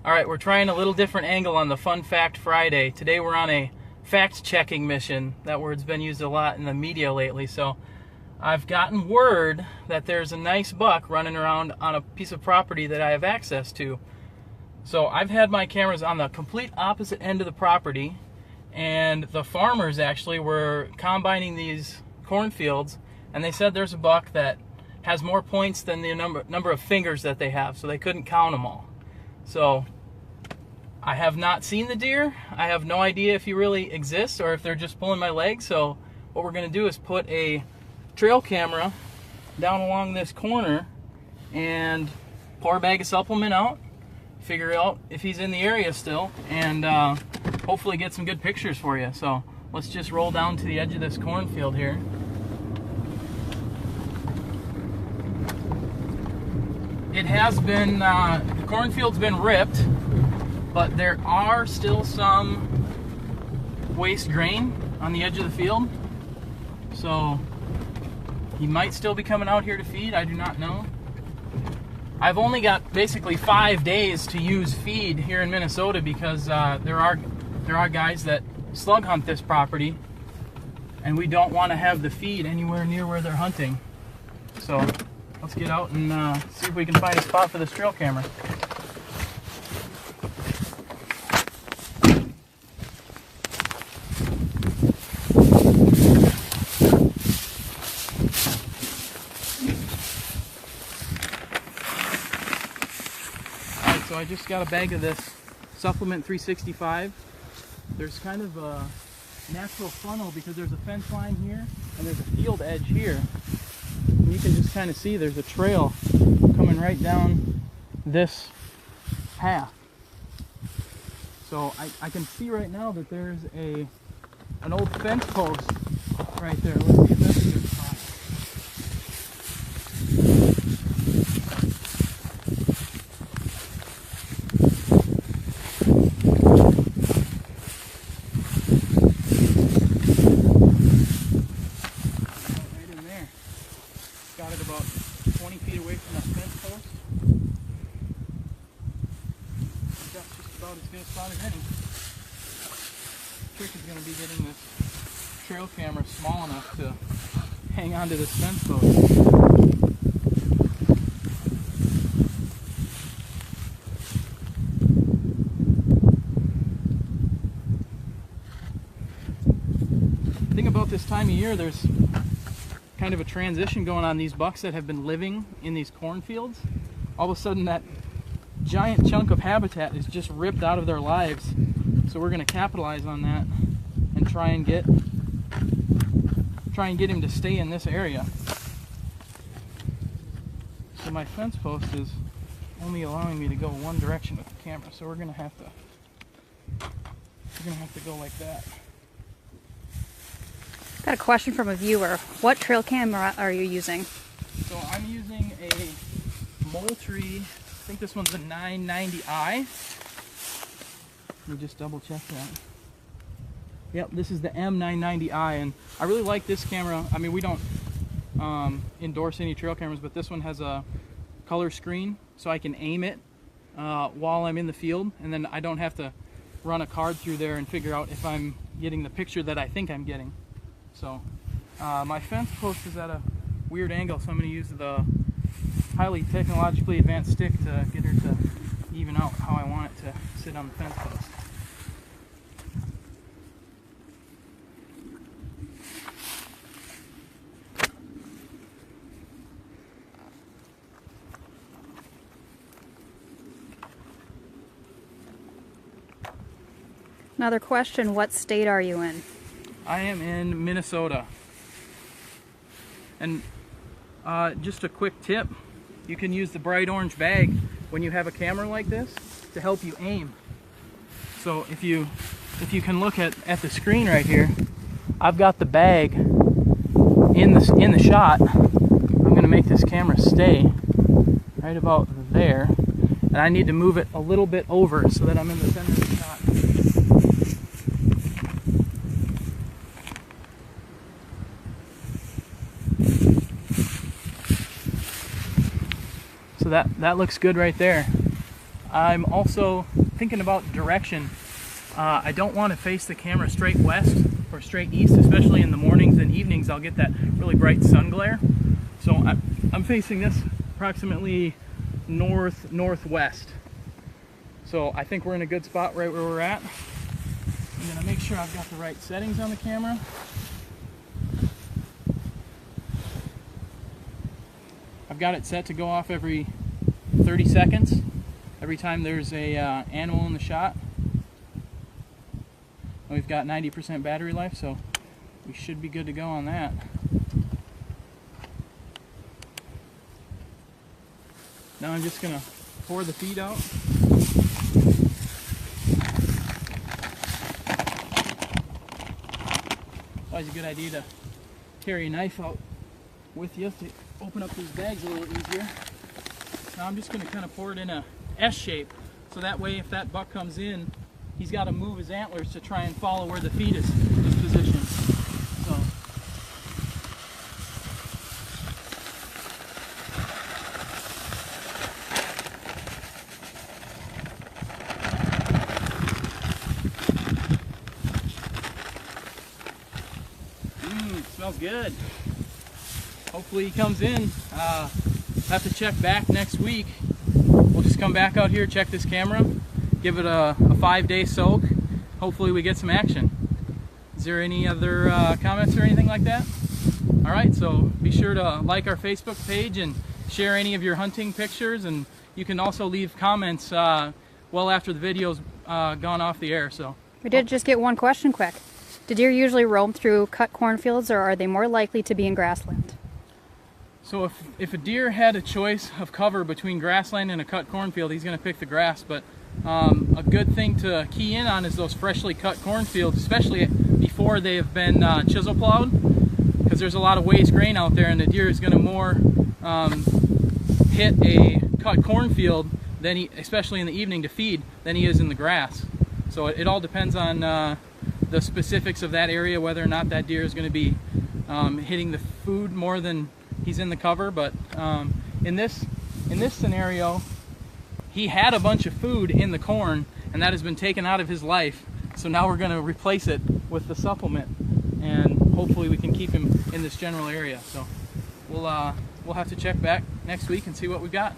Alright, we're trying a little different angle on the Fun Fact Friday. Today we're on a fact-checking mission. That word's been used a lot in the media lately. So I've gotten word that there's a nice buck running around on a piece of property that I have access to. So I've had my cameras on the complete opposite end of the property, and the farmers actually were combining these cornfields, and they said there's a buck that has more points than the number of fingers that they have, so they couldn't count them all. So I have not seen the deer. I have no idea if he really exists or if they're just pulling my leg. So what we're going to do is put a trail camera down along this corner and pour a bag of supplement out, figure out if he's in the area still, and hopefully get some good pictures for you. So let's just roll down to the edge of this cornfield here. It has been, the cornfield's been ripped, but there are still some waste grain on the edge of the field. So he might still be coming out here to feed, I do not know. I've only got basically 5 days to use feed here in Minnesota because there are guys that slug hunt this property, and we don't want to have the feed anywhere near where they're hunting. So let's get out and see if we can find a spot for this trail camera. Alright, so I just got a bag of this Supplement 365. There's kind of a natural funnel because there's a fence line here and there's a field edge here. You can just kind of see there's a trail coming right down this path. So I can see right now that there's an old fence post right there. Let's see if that's a good spot. Right in there. Got it about 20 feet away from that fence post. That's just about as good a spot as any. The trick is going to be getting this trail camera small enough to hang onto this fence post. The thing about this time of year, there's kind of a transition going on. These bucks that have been living in these cornfields, all of a sudden that giant chunk of habitat is just ripped out of their lives. So we're going to capitalize on that and try and get him to stay in this area. So my fence post is only allowing me to go one direction with the camera, so we're going to have to go like that. Got a question from a viewer. What trail camera are you using? So I'm using a Moultrie, I think this one's a 990i. Let me just double check that. Yep, this is the M990i, and I really like this camera. I mean, we don't endorse any trail cameras, but this one has a color screen, so I can aim it while I'm in the field, and then I don't have to run a card through there and figure out if I'm getting the picture that I think I'm getting. So my fence post is at a weird angle, so I'm going to use the highly technologically advanced stick to get her to even out how I want it to sit on the fence post. Another question, what state are you in? I am in Minnesota. And just a quick tip, you can use the bright orange bag when you have a camera like this to help you aim. So if you can look at the screen right here, I've got the bag in the shot. I'm going to make this camera stay right about there, and I need to move it a little bit over so that I'm in the center of the shot. So that looks good right there. I'm also thinking about direction. I don't want to face the camera straight west or straight east, especially in the mornings and evenings. I'll get that really bright sun glare. So I'm facing this approximately northwest. So I think we're in a good spot right where we're at. I'm gonna make sure I've got the right settings on the camera. I've got it set to go off every 30 seconds, every time there's a animal in the shot. And we've got 90% battery life, so we should be good to go on that. Now I'm just gonna pour the feed out. Always a good idea to carry a knife out with you to open up these bags a little easier. Now I'm just going to kind of pour it in a S shape, so that way if that buck comes in, he's got to move his antlers to try and follow where the feed is positioned. So. Smells good. Hopefully he comes in. Have to check back next week. We'll just come back out here, check this camera, give it a 5-day soak. Hopefully we get some action. Is there any other comments or anything like that? All right, so be sure to like our Facebook page and share any of your hunting pictures, and you can also leave comments well after the video's gone off the air. So We did just get one question quick. Do deer usually roam through cut cornfields, or are they more likely to be in grassland? So if a deer had a choice of cover between grassland and a cut cornfield, he's going to pick the grass. But a good thing to key in on is those freshly cut cornfields, especially before they have been chisel plowed, because there's a lot of waste grain out there, and the deer is going to more hit a cut cornfield than especially in the evening to feed, than he is in the grass. So it all depends on the specifics of that area, whether or not that deer is going to be hitting the food more than he's in the cover. But in this scenario, he had a bunch of food in the corn, and that has been taken out of his life. So now we're going to replace it with the supplement, and hopefully we can keep him in this general area. So we'll have to check back next week and see what we've got.